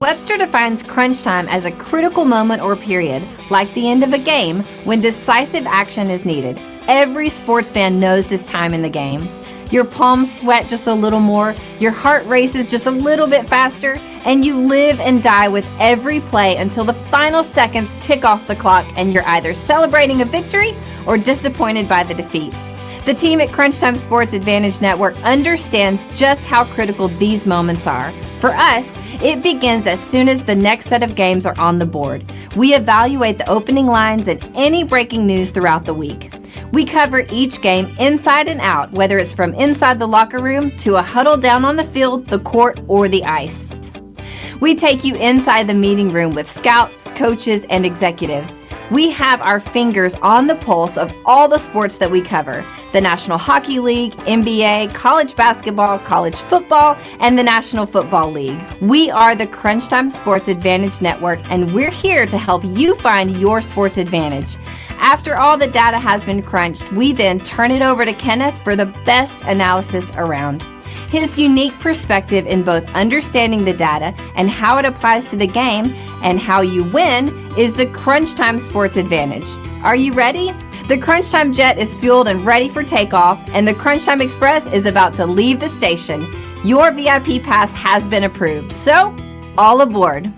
Webster defines crunch time as a critical moment or period, like the end of a game, when decisive action is needed. Every sports fan knows this time in the game. Your palms sweat just a little more, your heart races just a little bit faster, and you live and die with every play until the final seconds tick off the clock and you're either celebrating a victory or disappointed by the defeat. The team at Crunch Time Sports Advantage Network understands just how critical these moments are. For us, it begins as soon as the next set of games are on the board. We evaluate the opening lines and any breaking news throughout the week. We cover each game inside and out, whether it's from inside the locker room to a huddle down on the field, the court, or the ice. We take you inside the meeting room with scouts, coaches, and executives. We have our fingers on the pulse of all the sports that we cover: the National Hockey League, NBA, college basketball, college football, and the National Football League. We are the Crunch Time Sports Advantage Network, and we're here to help you find your sports advantage. After all the data has been crunched, we then turn it over to Kenneth for the best analysis around. His unique perspective in both understanding the data and how it applies to the game and how you win is the Crunch Time Sports Advantage. Are you ready? The Crunch Time Jet is fueled and ready for takeoff, and the Crunch Time Express is about to leave the station. Your VIP pass has been approved, so all aboard.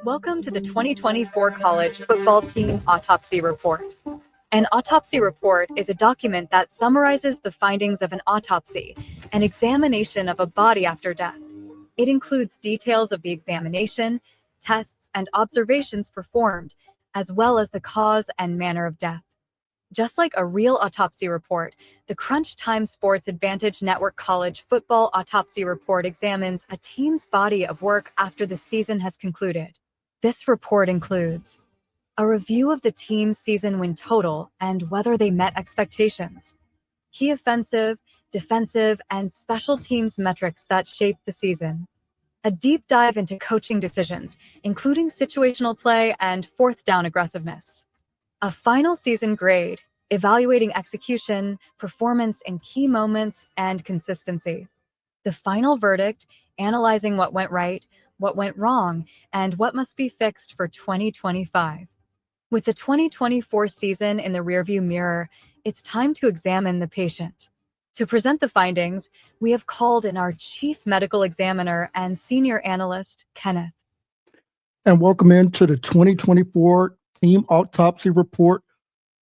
Welcome to the 2024 College Football Team Autopsy Report. An autopsy report is a document that summarizes the findings of an autopsy, an examination of a body after death. It includes details of the examination, tests, and observations performed, as well as the cause and manner of death. Just like a real autopsy report, the Crunch Time Sports Advantage Network College Football Autopsy Report examines a team's body of work after the season has concluded. This report includes a review of the team's season win total and whether they met expectations, key offensive, defensive, and special teams metrics that shaped the season, a deep dive into coaching decisions, including situational play and fourth down aggressiveness, a final season grade, evaluating execution, performance in key moments, and consistency, the final verdict, analyzing what went right, what went wrong, and what must be fixed for 2025. With the 2024 season in the rearview mirror, it's time to examine the patient. To present the findings, we have called in our Chief Medical Examiner and Senior Analyst, Kenneth. And welcome into the 2024 Team Autopsy Report.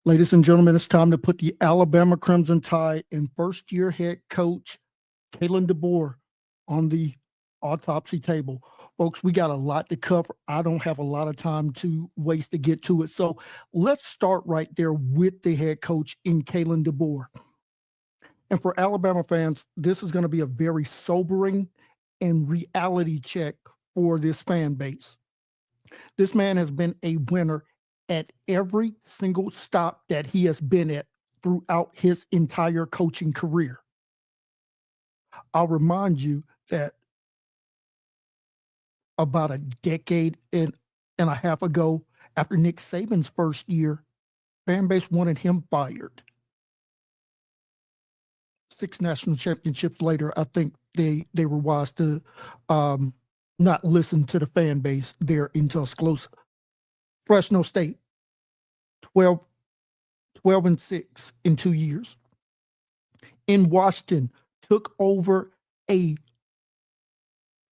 Ladies and gentlemen, it's time to put the Alabama Crimson Tide and first-year head coach, Kalen DeBoer, on the autopsy table. Folks, we got a lot to cover. I don't have a lot of time to waste to get to it. So let's start right there with the head coach in Kalen DeBoer. And for Alabama fans, this is going to be a very sobering and reality check for this fan base. This man has been a winner at every single stop that he has been at throughout his entire coaching career. I'll remind you that about a decade and a half ago, after Nick Saban's first year, fan base wanted him fired. 6 national championships later, I think they were wise to not listen to the fan base there in Tuscaloosa. Fresno State, 12-6 in 2 years. In Washington, took over a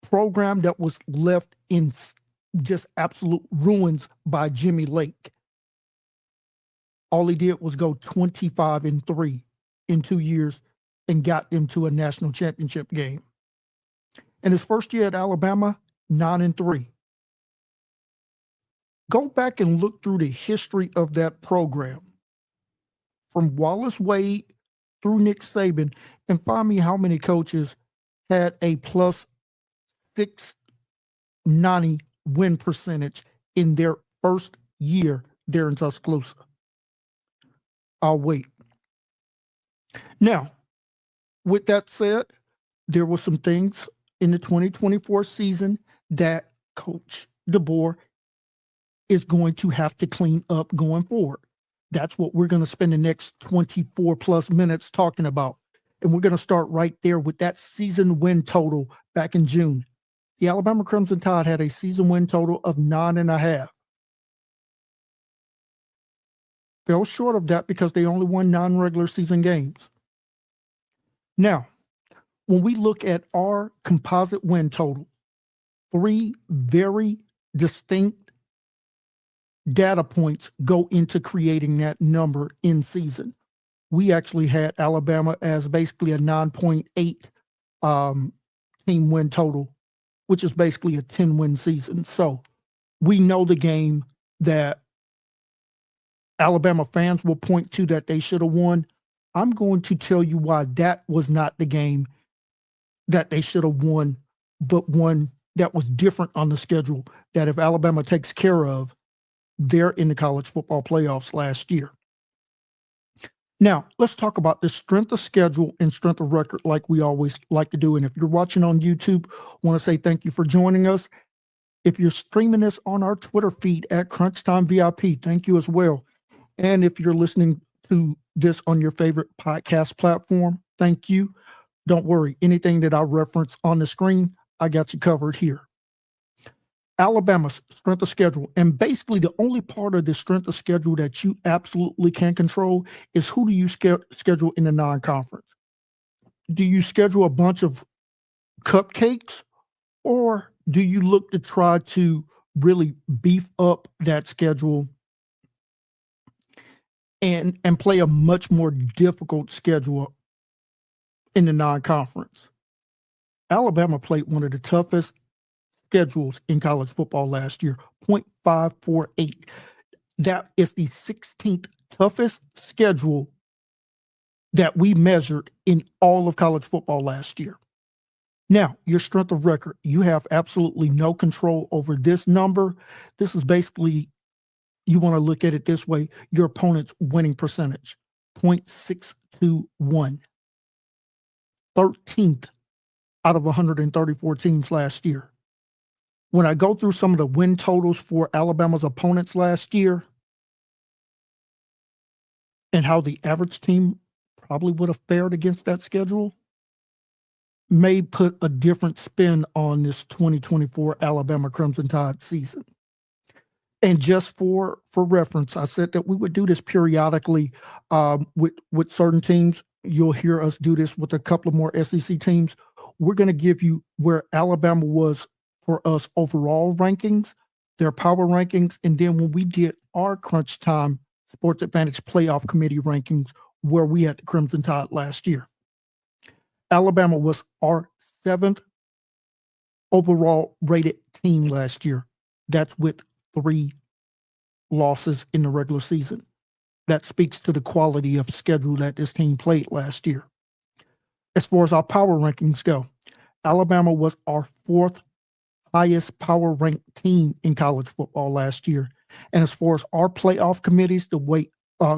program that was left in just absolute ruins by Jimmy Lake. All he did was go 25-3 in 2 years and got them to a national championship game. And his first year at Alabama, 9-3. Go back and look through the history of that program, from Wallace Wade through Nick Saban, and find me how many coaches had a plus 690 win percentage in their first year there in Tuscaloosa. I'll wait. Now, with that said, there were some things in the 2024 season that Coach DeBoer is going to have to clean up going forward. That's what we're going to spend the next 24 plus minutes talking about. And we're going to start right there with that season win total back in June. The Alabama Crimson Tide had a season win total of 9.5. Fell short of that because they only won 9 regular season games. Now, when we look at our composite win total, 3 very distinct data points go into creating that number in season. We actually had Alabama as basically a 9.8 team win total, which is basically a 10-win season. So we know the game that Alabama fans will point to that they should have won. I'm going to tell you why that was not the game that they should have won, but one that was different on the schedule that if Alabama takes care of, they're in the college football playoffs last year. Now, let's talk about the strength of schedule and strength of record like we always like to do. And if you're watching on YouTube, I want to say thank you for joining us. If you're streaming this on our Twitter feed at Crunch Time VIP, thank you as well. And if you're listening to this on your favorite podcast platform, thank you. Don't worry, anything that I reference on the screen, I got you covered here. Alabama's strength of schedule, and basically the only part of the strength of schedule that you absolutely can control is who do you schedule in the non-conference. Do you schedule a bunch of cupcakes, or do you look to try to really beef up that schedule and play a much more difficult schedule in the non-conference? Alabama played one of the toughest schedules in college football last year, 0.548. That is the 16th toughest schedule that we measured in all of college football last year. Now, your strength of record, you have absolutely no control over this number. This is basically, you want to look at it this way, your opponent's winning percentage, 0.621. 13th out of 134 teams last year. When I go through some of the win totals for Alabama's opponents last year and how the average team probably would have fared against that schedule, may put a different spin on this 2024 Alabama Crimson Tide season. And just for reference, I said that we would do this periodically with certain teams. You'll hear us do this with a couple of more SEC teams. We're going to give you where Alabama was for us overall rankings, their power rankings, and then when we did our Crunch Time Sports Advantage Playoff Committee rankings, where we had the Crimson Tide last year. Alabama was our 7th overall rated team last year. That's with 3 losses in the regular season. That speaks to the quality of schedule that this team played last year. As far as our power rankings go, Alabama was our 4th highest power ranked team in college football last year. And as far as our playoff committees, the way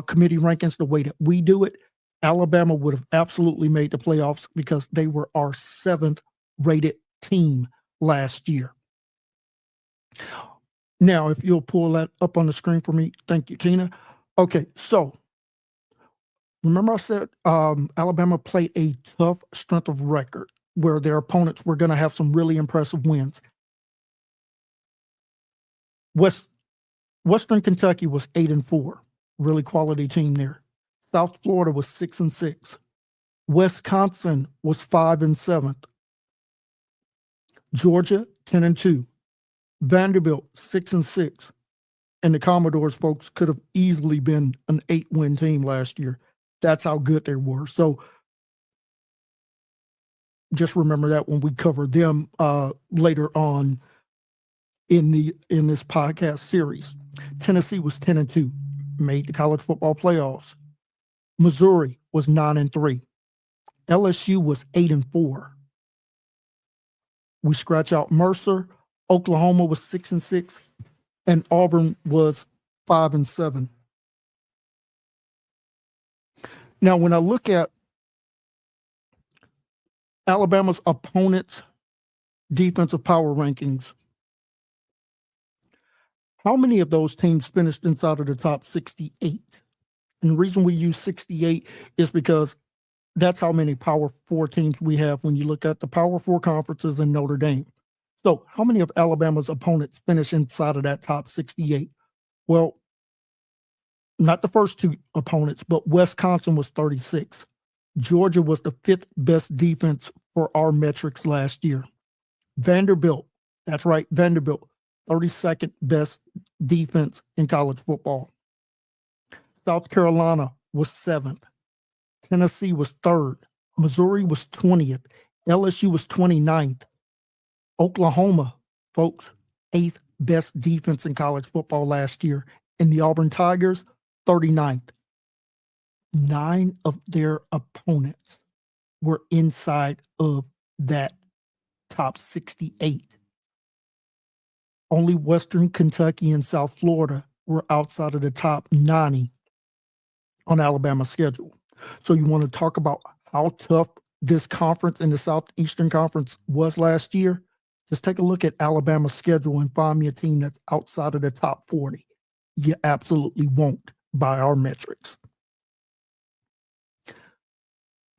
committee rankings, the way that we do it, Alabama would have absolutely made the playoffs because they were our 7th rated team last year. Now, if you'll pull that up on the screen for me, thank you, Tina. Okay, so remember I said Alabama played a tough strength of record where their opponents were going to have some really impressive wins. Western Kentucky was 8-4, really quality team there. South Florida was 6-6. Wisconsin was 5-7. Georgia 10-2. Vanderbilt 6-6. And the Commodores folks could have easily been an 8-win team last year. That's how good they were. So just remember that when we cover them later on in this podcast series. Tennessee was 10-2, made the college football playoffs. Missouri was 9-3. LSU was 8-4. We scratch out Mercer. Oklahoma was 6-6, and Auburn was 5-7. Now, when I look at Alabama's opponents defensive power rankings, how many of those teams finished inside of the top 68? And the reason we use 68 is because that's how many Power 4 teams we have when you look at the Power 4 conferences in Notre Dame. So how many of Alabama's opponents finish inside of that top 68? Well, not the first two opponents, but Wisconsin was 36. Georgia was the 5th best defense for our metrics last year. Vanderbilt, that's right, Vanderbilt, 32nd best defense in college football. South Carolina was 7th. Tennessee was 3rd. Missouri was 20th. LSU was 29th. Oklahoma, folks, 8th best defense in college football last year. And the Auburn Tigers, 39th. 9 of their opponents were inside of that top 68. Only Western Kentucky and South Florida were outside of the top 90 on Alabama's schedule. So you want to talk about how tough this conference in the Southeastern Conference was last year? Just take a look at Alabama's schedule and find me a team that's outside of the top 40. You absolutely won't by our metrics.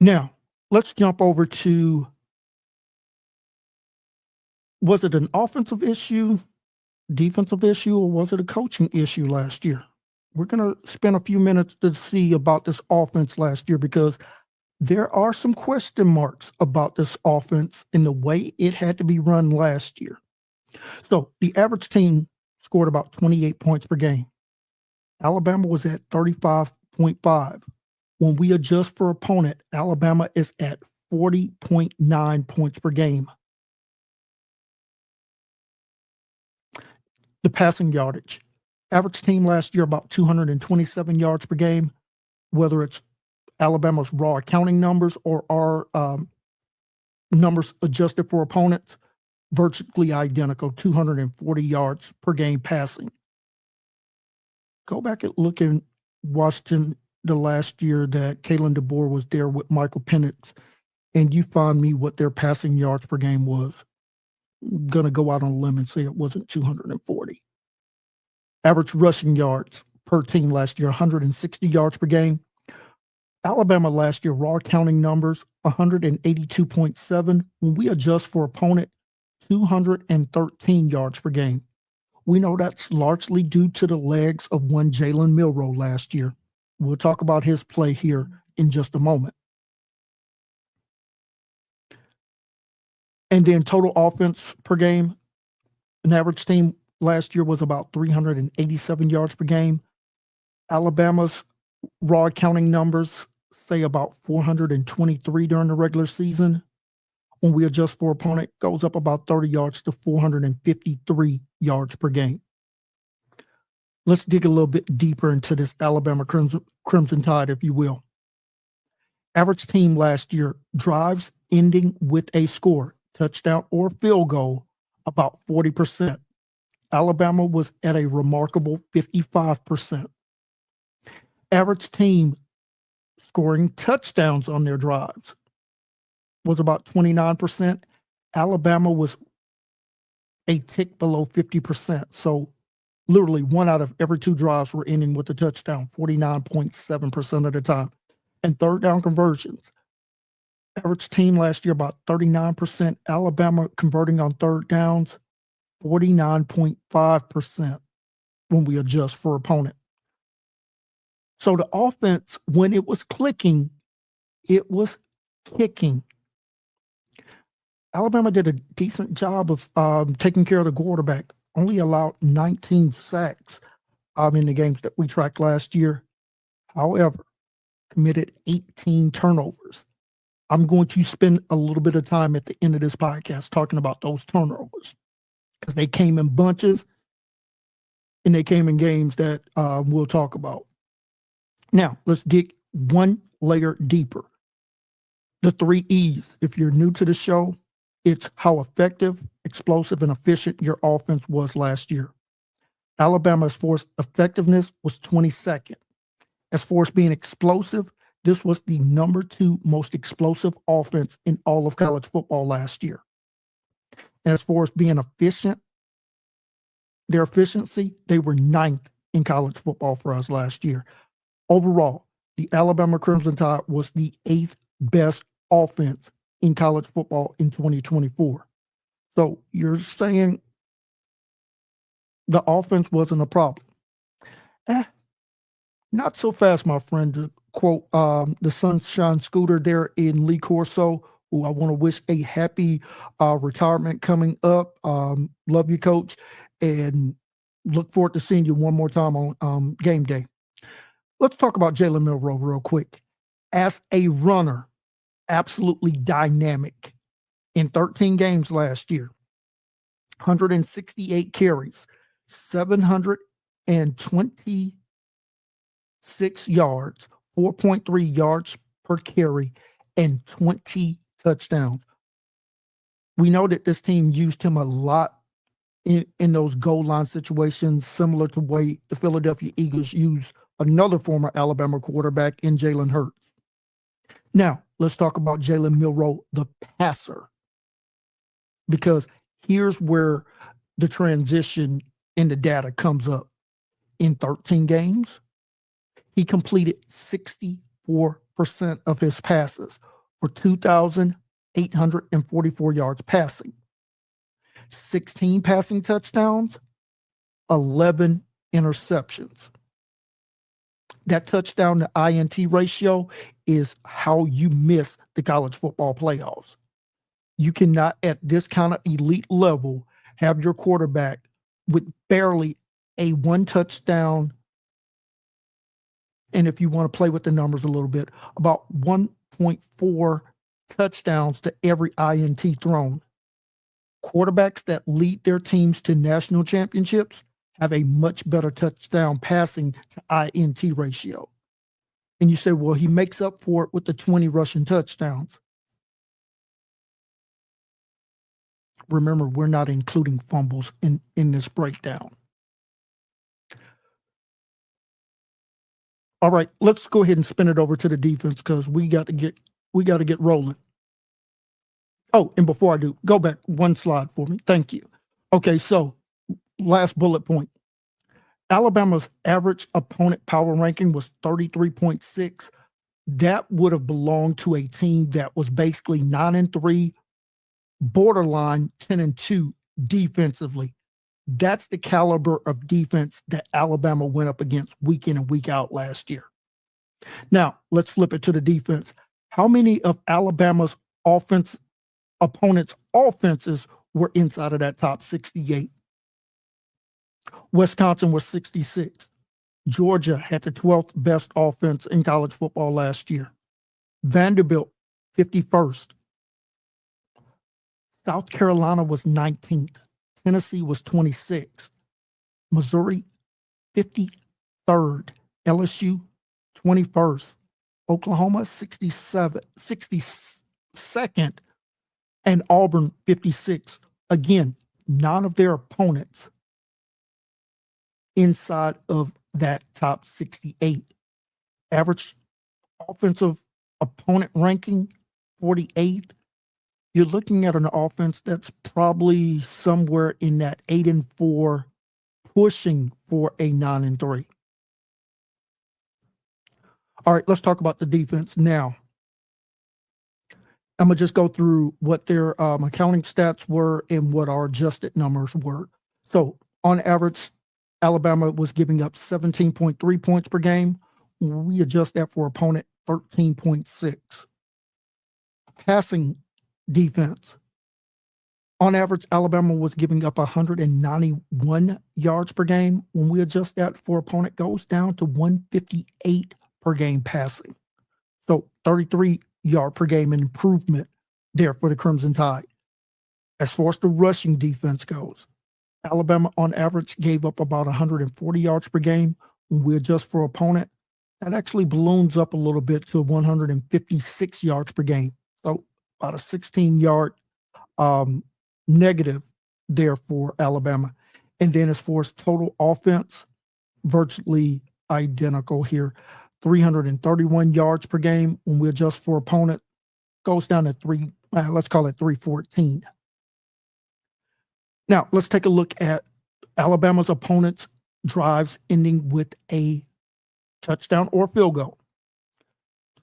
Now, let's jump over to, was it an offensive issue, defensive issue, or was it a coaching issue last year? We're going to spend a few minutes to see about this offense last year because there are some question marks about this offense and the way it had to be run last year. So the average team scored about 28 points per game. Alabama was at 35.5. When we adjust for opponent, Alabama is at 40.9 points per game. The passing yardage. Average team last year about 227 yards per game, whether it's Alabama's raw accounting numbers or our numbers adjusted for opponents, virtually identical, 240 yards per game passing. Go back and look in Washington the last year that Kalen DeBoer was there with Michael Penix, and you find me what their passing yards per game was. I'm going to go out on a limb and say it wasn't 240. Average rushing yards per team last year, 160 yards per game. Alabama last year, raw counting numbers, 182.7. When we adjust for opponent, 213 yards per game. We know that's largely due to the legs of one Jalen Milroe last year. We'll talk about his play here in just a moment. And then total offense per game, an average team last year was about 387 yards per game. Alabama's raw counting numbers say about 423 during the regular season. When we adjust for opponent, goes up about 30 yards to 453 yards per game. Let's dig a little bit deeper into this Alabama Crimson Tide, if you will. Average team last year, drives ending with a score, touchdown or field goal, about 40%. Alabama was at a remarkable 55%. Average team scoring touchdowns on their drives was about 29%. Alabama was a tick below 50%. So literally 1 out of every 2 drives were ending with a touchdown, 49.7% of the time. And third down conversions. Average team last year about 39%. Alabama converting on third downs, 49.5% when we adjust for opponent. So the offense, when it was clicking, it was kicking. Alabama did a decent job of taking care of the quarterback, only allowed 19 sacks in the games that we tracked last year. However, committed 18 turnovers. I'm going to spend a little bit of time at the end of this podcast talking about those turnovers because they came in bunches and they came in games that we'll talk about. Now, let's dig one layer deeper. The 3 E's. If you're new to the show, it's how effective, explosive, and efficient your offense was last year. Alabama's force effectiveness was 22nd. As far as being explosive, this was the number 2 most explosive offense in all of college football last year. And as far as being efficient, their efficiency, they were 9th in college football for us last year. Overall, the Alabama Crimson Tide was the 8th best offense in college football in 2024. So you're saying the offense wasn't a problem. Not so fast, my friend, to quote the Sunshine Scooter there in Lee Corso, who I want to wish a happy retirement coming up. Love you, Coach, and look forward to seeing you one more time on game day. Let's talk about Jalen Milroe real quick. As a runner, absolutely dynamic. In 13 games last year, 168 carries, 726 yards, 4.3 yards per carry, and 20 touchdowns. We know that this team used him a lot in those goal line situations, similar to the way the Philadelphia Eagles use another former Alabama quarterback in Jalen Hurts. Now, let's talk about Jalen Milroe, the passer, because here's where the transition in the data comes up. In 13 games, he completed 64% of his passes for 2,844 yards passing, 16 passing touchdowns, 11 interceptions. That touchdown to INT ratio is how you miss the college football playoffs. You cannot, at this kind of elite level, have your quarterback with barely a 1 touchdown. And if you want to play with the numbers a little bit, about 1.4 touchdowns to every INT thrown. Quarterbacks that lead their teams to national championships have a much better touchdown passing to INT ratio. And you say, well, he makes up for it with the 20 rushing touchdowns. Remember, we're not including fumbles in this breakdown. All right, let's go ahead and spin it over to the defense because we got to get rolling. Oh, and before I do, go back one slide for me. Thank you. Okay, so last bullet point. Alabama's average opponent power ranking was 33.6. That would have belonged to a team that was basically 9-3, borderline 10-2 defensively. That's the caliber of defense that Alabama went up against week in and week out last year. Now, let's flip it to the defense. How many of Alabama's opponents' offenses were inside of that top 68? Wisconsin was 66th. Georgia had the 12th best offense in college football last year. Vanderbilt, 51st. South Carolina was 19th. Tennessee was 26th. Missouri, 53rd. LSU, 21st. Oklahoma, 62nd. And Auburn, 56th. Again, none of their opponents inside of that top 68. Average offensive opponent ranking, 48th. You're looking at an offense that's probably somewhere in that 8-4, pushing for a 9-3. All right, let's talk about the defense now. I'm going to just go through what their accounting stats were and what our adjusted numbers were. So on average, Alabama was giving up 17.3 points per game. We adjust that for opponent 13.6. Passing defense. On average, Alabama was giving up 191 yards per game. When we adjust that for opponent, goes down to 158 per game passing. So 33 yard per game improvement there for the Crimson Tide. As far as the rushing defense goes, Alabama on average gave up about 140 yards per game. When we adjust for opponent, that actually balloons up a little bit to 156 yards per game. So about a 16-yard negative there for Alabama. And then as far as total offense, virtually identical here. 331 yards per game. When we adjust for opponent, goes down to let's call it 314. Now, let's take a look at Alabama's opponents' drives ending with a touchdown or field goal.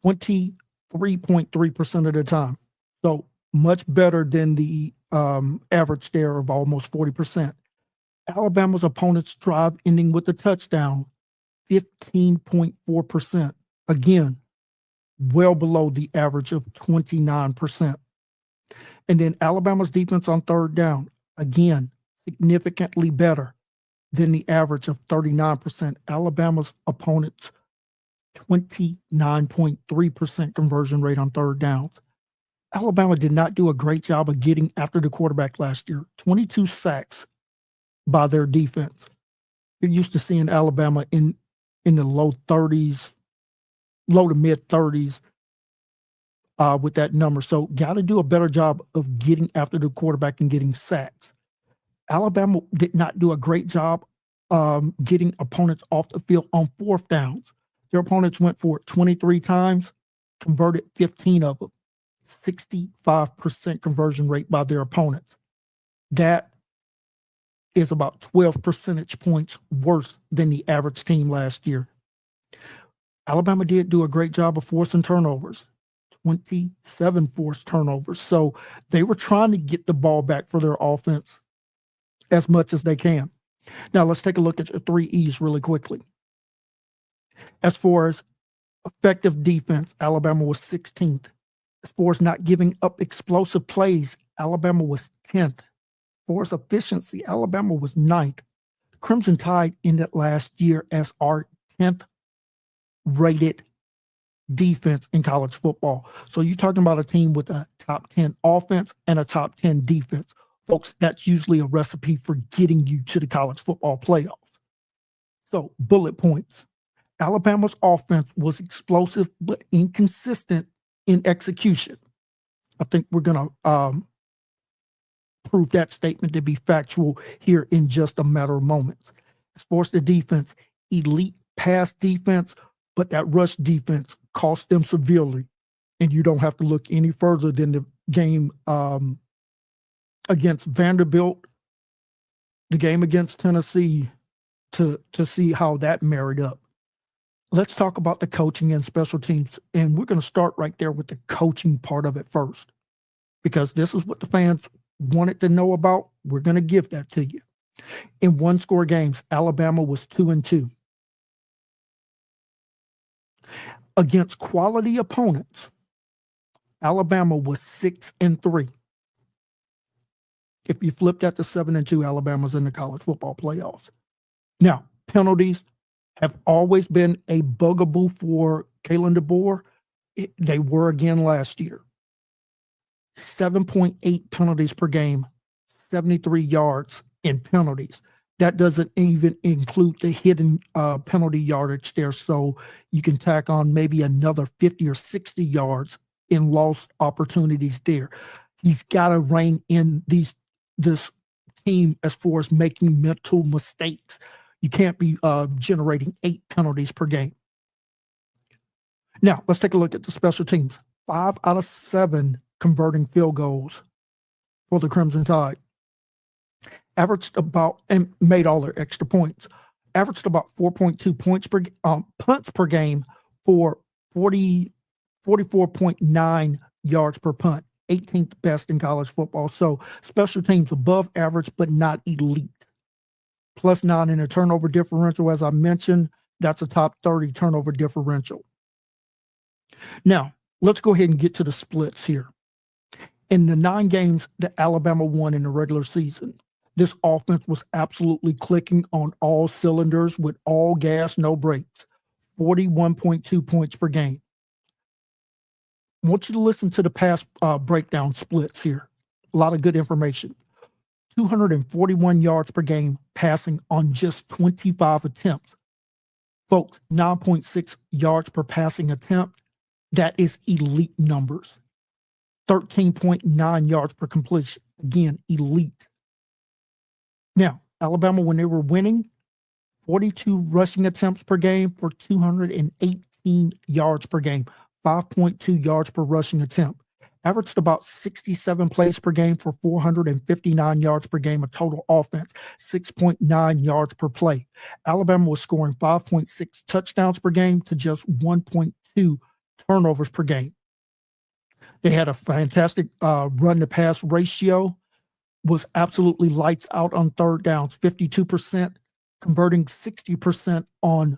23.3% of the time. So much better than the average there of almost 40%. Alabama's opponents' drive ending with a touchdown, 15.4%. Again, well below the average of 29%. And then Alabama's defense on third down, again, significantly better than the average of 39%. Alabama's opponents' 29.3% conversion rate on third downs. Alabama did not do a great job of getting after the quarterback last year. 22 sacks by their defense. You're used to seeing Alabama in the low 30s, low to mid 30s with that number. So got to do a better job of getting after the quarterback and getting sacks. Alabama did not do a great job getting opponents off the field on fourth downs. Their opponents went for it 23 times, converted 15 of them. 65% conversion rate by their opponents. That is about 12 percentage points worse than the average team last year. Alabama did do a great job of forcing turnovers, 27 forced turnovers. So they were trying to get the ball back for their offense as much as they can. Now let's take a look at the 3 E's really quickly. As far as effective defense, Alabama was 16th. As far as not giving up explosive plays, Alabama was 10th. As far as efficiency, Alabama was 9th. Crimson Tide ended last year as our 10th rated defense in college football. So you're talking about a team with a top 10 offense and a top 10 defense. Folks, that's usually a recipe for getting you to the college football playoffs. So bullet points. Alabama's offense was explosive but inconsistent in execution. I think we're going to prove that statement to be factual here in just a matter of moments. As far as the defense, elite pass defense, but that rush defense cost them severely. And you don't have to look any further than the game against Vanderbilt, the game against Tennessee, to see how that married up. Let's talk about the coaching and special teams. And we're going to start right there with the coaching part of it first, because this is what the fans wanted to know about. We're going to give that to you. In one-score games, Alabama was 2-2. Against quality opponents, Alabama was 6-3. If you flip that to 7-2, Alabama's in the college football playoffs. Now, penalties have always been a bugaboo for Kalen DeBoer. They were again last year. 7.8 penalties per game, 73 yards in penalties. That doesn't even include the hidden penalty yardage there. So you can tack on maybe another 50 or 60 yards in lost opportunities there. He's got to rein in this team as far as making mental mistakes. You can't be generating 8 penalties per game. Now, let's take a look at the special teams. 5 out of 7 converting field goals for the Crimson Tide. Averaged about, and made all their extra points, averaged about 4.2 points per punts per game for 44.9 yards per punt. 18th best in college football. So special teams above average, but not elite. +9 in a turnover differential. As I mentioned, that's a top 30 turnover differential. Now, let's go ahead and get to the splits here. In the 9 games that Alabama won in the regular season, this offense was absolutely clicking on all cylinders with all gas, no brakes. 41.2 points per game. I want you to listen to the pass breakdown splits here. A lot of good information. 241 yards per game passing on just 25 attempts. Folks, 9.6 yards per passing attempt. That is elite numbers. 13.9 yards per completion. Again, elite. Now, Alabama, when they were winning, 42 rushing attempts per game for 218 yards per game. 5.2 yards per rushing attempt. averaged about 67 plays per game for 459 yards per game of total offense, 6.9 yards per play. Alabama was scoring 5.6 touchdowns per game to just 1.2 turnovers per game. They had a fantastic run-to-pass ratio, was absolutely lights out on third downs, 52%, converting 60% on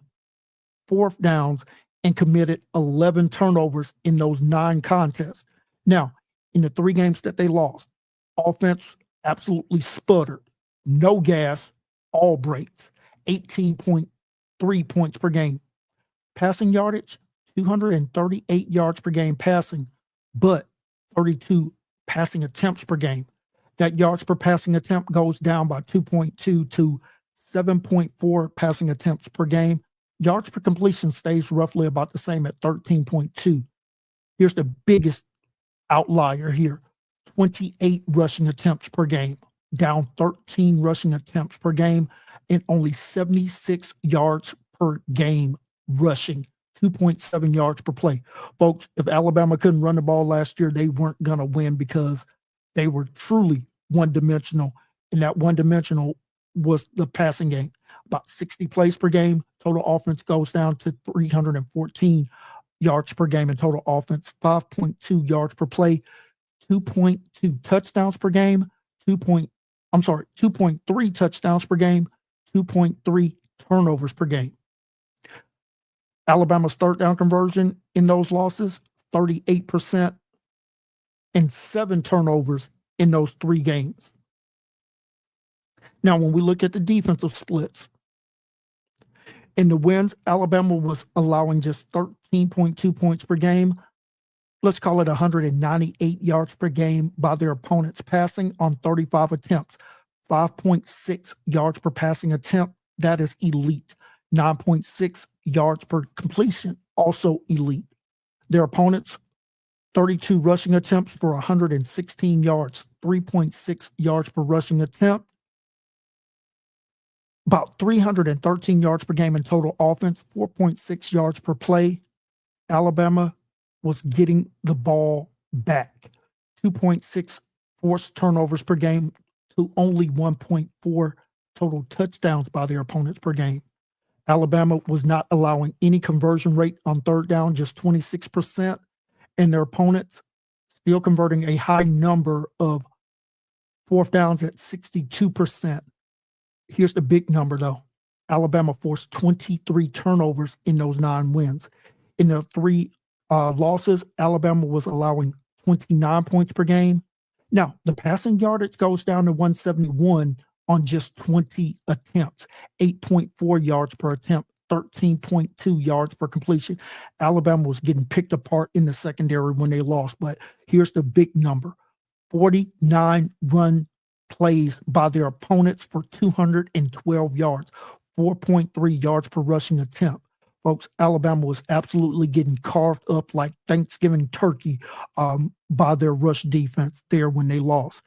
fourth downs, and committed 11 turnovers in those 9 contests. Now, in the 3 games that they lost, offense absolutely sputtered. No gas, all breaks, 18.3 points per game. Passing yardage, 238 yards per game passing, but 32 passing attempts per game. That yards per passing attempt goes down by 2.2 to 7.4 passing attempts per game. Yards per completion stays roughly about the same at 13.2. Here's the biggest outlier here: 28 rushing attempts per game, down 13 rushing attempts per game, and only 76 yards per game rushing, 2.7 yards per play. Folks, if Alabama couldn't run the ball last year, they weren't going to win because they were truly one-dimensional, and that one-dimensional was the passing game. About 60 plays per game. Total offense goes down to 314 yards per game in total offense, 5.2 yards per play, 2.2 touchdowns per game, 2.3 touchdowns per game, 2.3 turnovers per game. Alabama's third down conversion in those losses, 38%, and 7 turnovers in those 3 games. Now, when we look at the defensive splits, in the wins, Alabama was allowing just 13.2 points per game. Let's call it 198 yards per game by their opponents passing on 35 attempts. 5.6 yards per passing attempt, that is elite. 9.6 yards per completion, also elite. Their opponents, 32 rushing attempts for 116 yards, 3.6 yards per rushing attempt. About 313 yards per game in total offense, 4.6 yards per play. Alabama was getting the ball back. 2.6 forced turnovers per game to only 1.4 total touchdowns by their opponents per game. Alabama was not allowing any conversion rate on third down, just 26%, and their opponents still converting a high number of fourth downs at 62%. Here's the big number, though. Alabama forced 23 turnovers in those 9 wins. In the 3 losses, Alabama was allowing 29 points per game. Now, the passing yardage goes down to 171 on just 20 attempts, 8.4 yards per attempt, 13.2 yards per completion. Alabama was getting picked apart in the secondary when they lost, but here's the big number: 49 run plays by their opponents for 212 yards, 4.3 yards per rushing attempt. Folks, Alabama was absolutely getting carved up like Thanksgiving turkey by their rush defense there when they lost.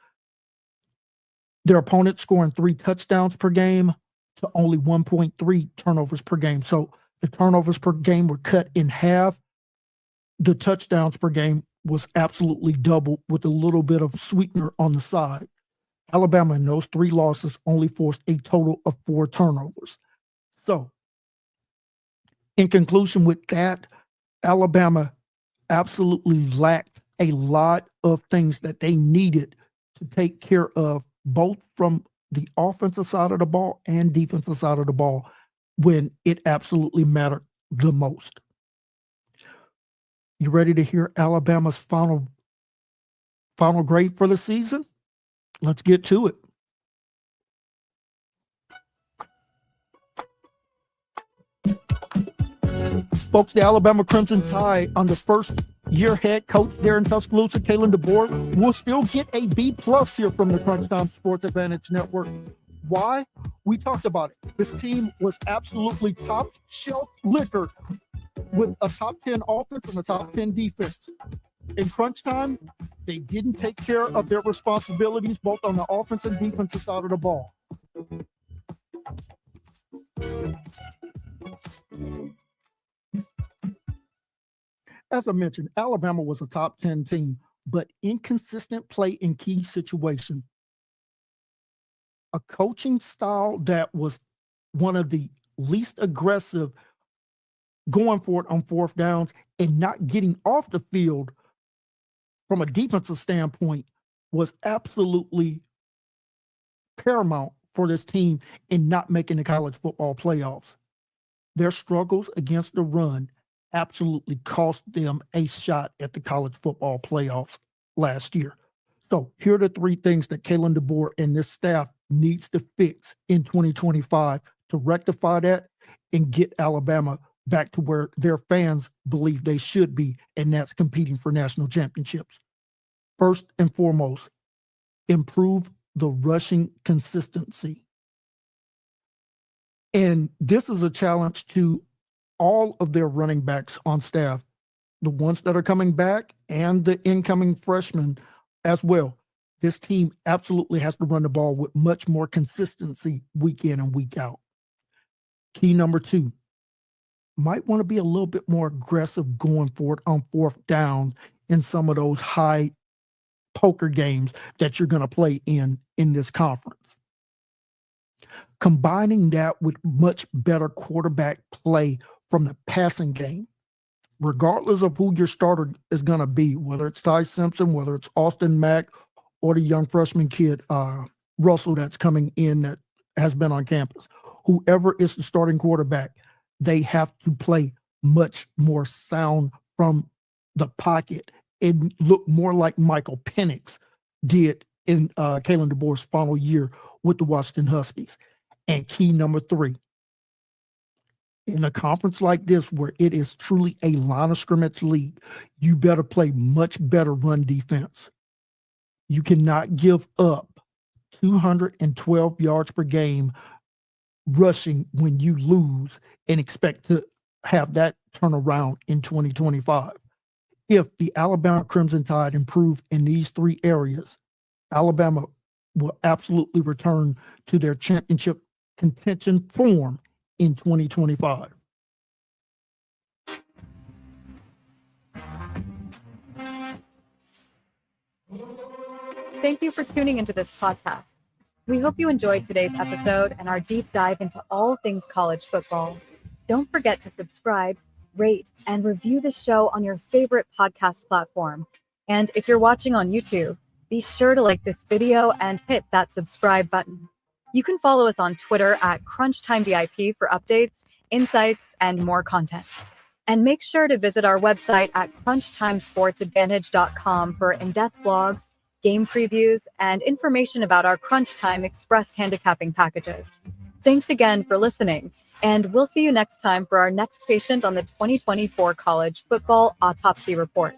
Their opponents scoring 3 touchdowns per game to only 1.3 turnovers per game. So the turnovers per game were cut in half. The touchdowns per game was absolutely double with a little bit of sweetener on the side. Alabama in those 3 losses only forced a total of 4 turnovers. So, in conclusion with that, Alabama absolutely lacked a lot of things that they needed to take care of, both from the offensive side of the ball and defensive side of the ball, when it absolutely mattered the most. You ready to hear Alabama's final grade for the season? Let's get to it. Folks, the Alabama Crimson Tide, under first-year head coach there in Tuscaloosa, Kalen DeBoer, will still get a B+ here from the Crunch Time Sports Advantage Network. Why? We talked about it. This team was absolutely top-shelf liquor with a top 10 offense and a top 10 defense. In crunch time, they didn't take care of their responsibilities both on the offense and defensive side of the ball. As I mentioned, Alabama was a top 10 team, but inconsistent play in key situations. A coaching style that was one of the least aggressive going for it on fourth downs and not getting off the field from a defensive standpoint was absolutely paramount for this team in not making the college football playoffs. Their struggles against the run absolutely cost them a shot at the college football playoffs last year. So here are the three things that Kalen DeBoer and this staff needs to fix in 2025 to rectify that and get Alabama back to where their fans believe they should be, and that's competing for national championships. First and foremost, improve the rushing consistency. And this is a challenge to all of their running backs on staff, the ones that are coming back and the incoming freshmen as well. This team absolutely has to run the ball with much more consistency week in and week out. Key number two, might want to be a little bit more aggressive going for it on fourth down in some of those high poker games that you're going to play in this conference. Combining that with much better quarterback play from the passing game, regardless of who your starter is going to be, whether it's Ty Simpson, whether it's Austin Mack, or the young freshman kid, Russell, that's coming in that has been on campus. Whoever is the starting quarterback, they have to play much more sound from the pocket and look more like Michael Penix did in Kalen DeBoer's final year with the Washington Huskies. And key number three, in a conference like this where it is truly a line of scrimmage league, you better play much better run defense. You cannot give up 212 yards per game rushing when you lose and expect to have that turn around in 2025. If the Alabama Crimson Tide improve in these three areas, Alabama will absolutely return to their championship contention form in 2025. Thank you for tuning into this podcast. We hope you enjoyed today's episode and our deep dive into all things college football. Don't forget to subscribe, rate, and review the show on your favorite podcast platform. And if you're watching on YouTube, be sure to like this video and hit that subscribe button. You can follow us on Twitter at CrunchTimeVIP for updates, insights, and more content. And make sure to visit our website at CrunchTimeSportsAdvantage.com for in-depth blogs, game previews, and information about our Crunch Time Express handicapping packages. Thanks again for listening, and we'll see you next time for our next patient on the 2024 College Football Autopsy Report.